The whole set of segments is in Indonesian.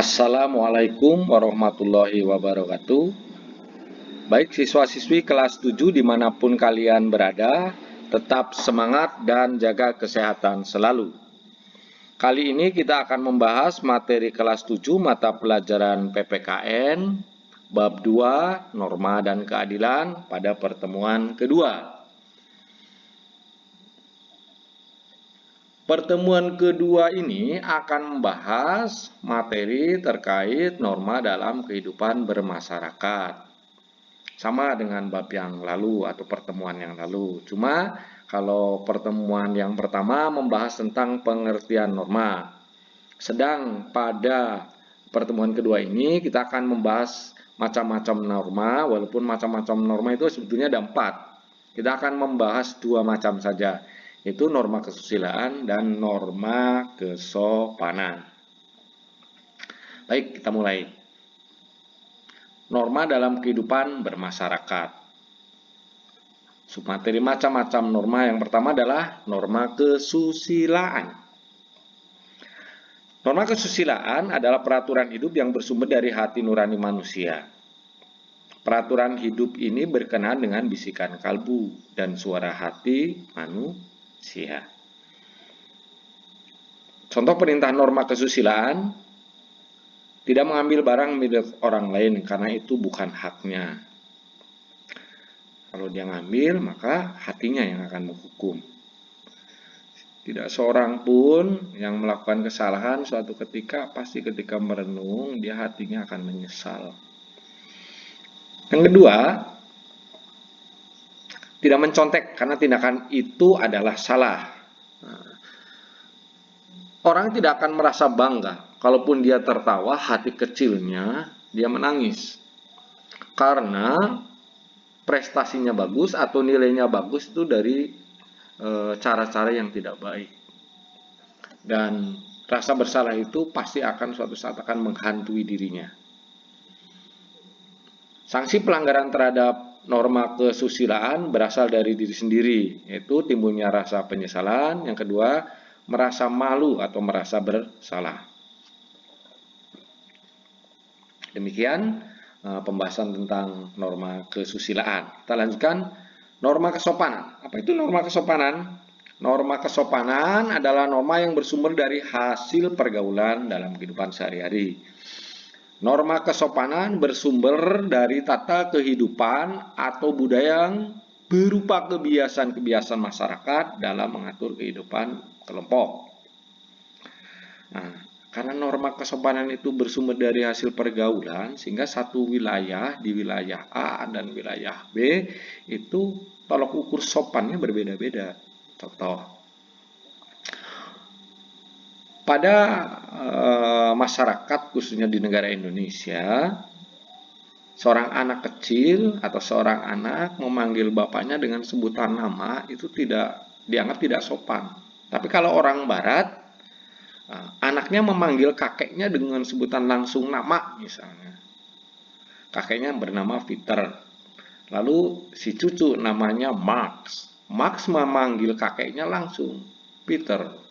Assalamualaikum warahmatullahi wabarakatuh. Baik siswa-siswi kelas 7 dimanapun kalian berada, tetap semangat dan jaga kesehatan selalu. Kali ini kita akan membahas materi kelas 7 mata pelajaran PPKN, bab 2, norma dan keadilan pada pertemuan kedua. Pertemuan kedua ini akan membahas materi terkait norma dalam kehidupan bermasyarakat. Sama dengan bab yang lalu atau pertemuan yang lalu. Cuma kalau pertemuan yang pertama membahas tentang pengertian norma. Sedang pada pertemuan kedua ini kita akan membahas macam-macam norma, walaupun macam-macam norma itu sebetulnya ada 4. Kita akan membahas 2 macam saja, yaitu norma kesusilaan dan norma kesopanan. Baik, kita mulai. Norma dalam kehidupan bermasyarakat. Submateri macam-macam norma yang pertama adalah norma kesusilaan. Norma kesusilaan adalah peraturan hidup yang bersumber dari hati nurani manusia. Peraturan hidup ini berkenaan dengan bisikan kalbu dan suara hati manusia. Contoh perintah norma kesusilaan: tidak mengambil barang milik orang lain karena itu bukan haknya. Kalau dia ngambil, maka hatinya yang akan menghukum. Tidak seorang pun yang melakukan kesalahan suatu ketika, pasti ketika merenung, dia hatinya akan menyesal. Yang kedua, tidak mencontek karena tindakan itu adalah salah. Orang tidak akan merasa bangga kalaupun dia tertawa, hati kecilnya dia menangis. Karena prestasinya bagus atau nilainya bagus itu dari cara-cara yang tidak baik. Dan rasa bersalah itu pasti akan suatu saat akan menghantui dirinya. Sanksi pelanggaran terhadap norma kesusilaan berasal dari diri sendiri, yaitu timbulnya rasa penyesalan. Yang kedua, merasa malu atau merasa bersalah. Demikian pembahasan tentang norma kesusilaan. Kita lanjutkan norma kesopanan. Apa itu norma kesopanan? Norma kesopanan adalah norma yang bersumber dari hasil pergaulan dalam kehidupan sehari-hari. Norma kesopanan bersumber dari tata kehidupan atau budaya yang berupa kebiasaan-kebiasaan masyarakat dalam mengatur kehidupan kelompok. Nah, karena norma kesopanan itu bersumber dari hasil pergaulan, sehingga satu wilayah di wilayah A dan wilayah B itu tolok ukur sopannya berbeda-beda. Contoh, pada masyarakat khususnya di negara Indonesia, seorang anak kecil atau seorang anak memanggil bapaknya dengan sebutan nama itu tidak dianggap tidak sopan. Tapi kalau orang barat, anaknya memanggil kakeknya dengan sebutan langsung nama misalnya. Kakeknya bernama Peter. Lalu si cucu namanya Max. Max memanggil kakeknya langsung Peter.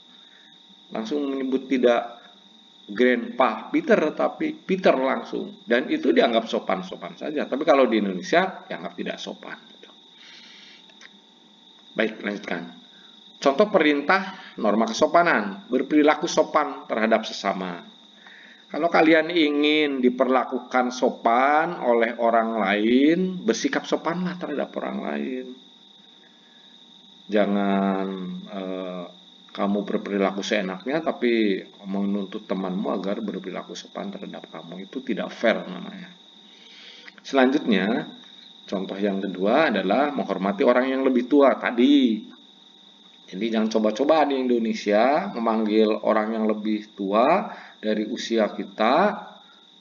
Langsung menyebut tidak Grandpa Peter, tapi Peter langsung. Dan itu dianggap sopan-sopan saja. Tapi kalau di Indonesia dianggap tidak sopan. Baik, lanjutkan. Contoh perintah norma kesopanan, berperilaku sopan terhadap sesama. Kalau kalian ingin diperlakukan sopan oleh orang lain, bersikap sopanlah terhadap orang lain. Jangan kamu berperilaku seenaknya, tapi menuntut temanmu agar berperilaku sopan terhadap kamu. Itu tidak fair namanya. Selanjutnya, contoh yang kedua adalah menghormati orang yang lebih tua tadi. Jadi jangan coba-coba di Indonesia memanggil orang yang lebih tua dari usia kita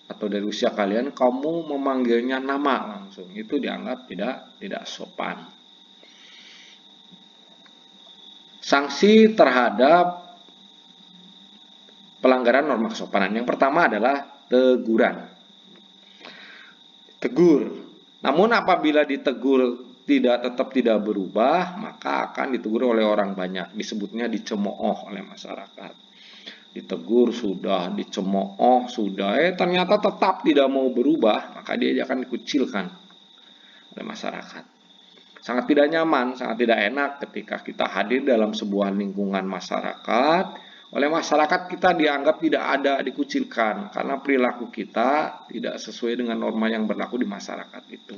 atau dari usia kalian, kamu memanggilnya nama langsung. Itu dianggap tidak sopan. Sanksi terhadap pelanggaran norma kesopanan. Yang pertama adalah teguran. Tegur. Namun apabila ditegur tetap tidak berubah, maka akan ditegur oleh orang banyak. Disebutnya dicemooh oleh masyarakat. ditegur sudah, dicemooh sudah, ternyata tetap tidak mau berubah, maka dia akan dikucilkan oleh masyarakat. Sangat tidak nyaman, sangat tidak enak ketika kita hadir dalam sebuah lingkungan masyarakat. Oleh masyarakat kita dianggap tidak ada, dikucilkan, karena perilaku kita tidak sesuai dengan norma yang berlaku di masyarakat itu.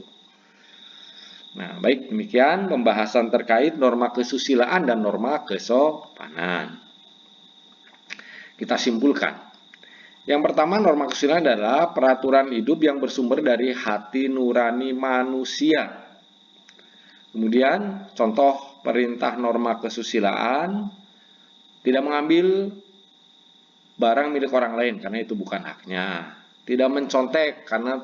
Nah, baik, demikian pembahasan terkait norma kesusilaan dan norma kesopanan. Kita simpulkan. Yang pertama, norma kesusilaan adalah peraturan hidup yang bersumber dari hati nurani manusia. Kemudian, contoh perintah norma kesusilaan, tidak mengambil barang milik orang lain karena itu bukan haknya. Tidak mencontek karena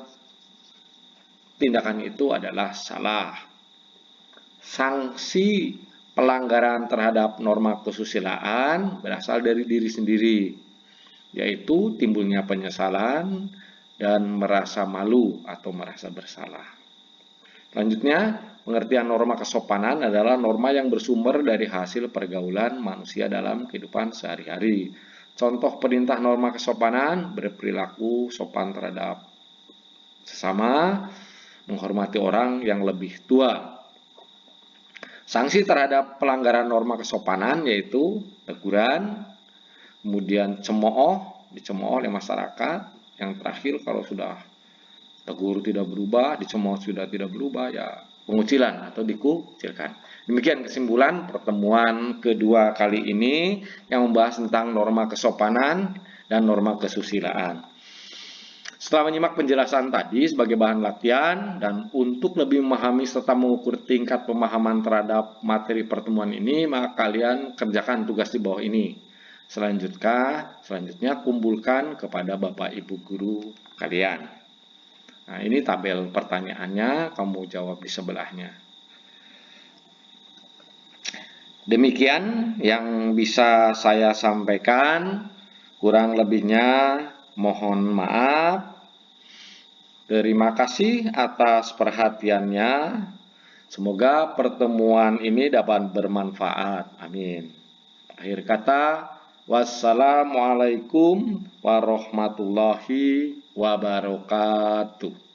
tindakan itu adalah salah. Sanksi pelanggaran terhadap norma kesusilaan berasal dari diri sendiri, yaitu timbulnya penyesalan dan merasa malu atau merasa bersalah. Selanjutnya, pengertian norma kesopanan adalah norma yang bersumber dari hasil pergaulan manusia dalam kehidupan sehari-hari. Contoh perintah norma kesopanan, berperilaku sopan terhadap sesama, menghormati orang yang lebih tua. Sanksi terhadap pelanggaran norma kesopanan yaitu teguran, kemudian dicemooh oleh masyarakat. Yang terakhir, kalau sudah tegur tidak berubah, dicemooh sudah tidak berubah, ya pengucilan atau dikucilkan. Demikian kesimpulan pertemuan kedua kali ini yang membahas tentang norma kesopanan dan norma kesusilaan. Setelah menyimak penjelasan tadi sebagai bahan latihan dan untuk lebih memahami serta mengukur tingkat pemahaman terhadap materi pertemuan ini, maka kalian kerjakan tugas di bawah ini. Selanjutnya kumpulkan kepada Bapak Ibu guru kalian. Nah, ini tabel pertanyaannya, kamu jawab di sebelahnya. Demikian yang bisa saya sampaikan, kurang lebihnya mohon maaf. Terima kasih atas perhatiannya. Semoga pertemuan ini dapat bermanfaat. Amin. Akhir kata, wassalamualaikum warahmatullahi wabarakatuh.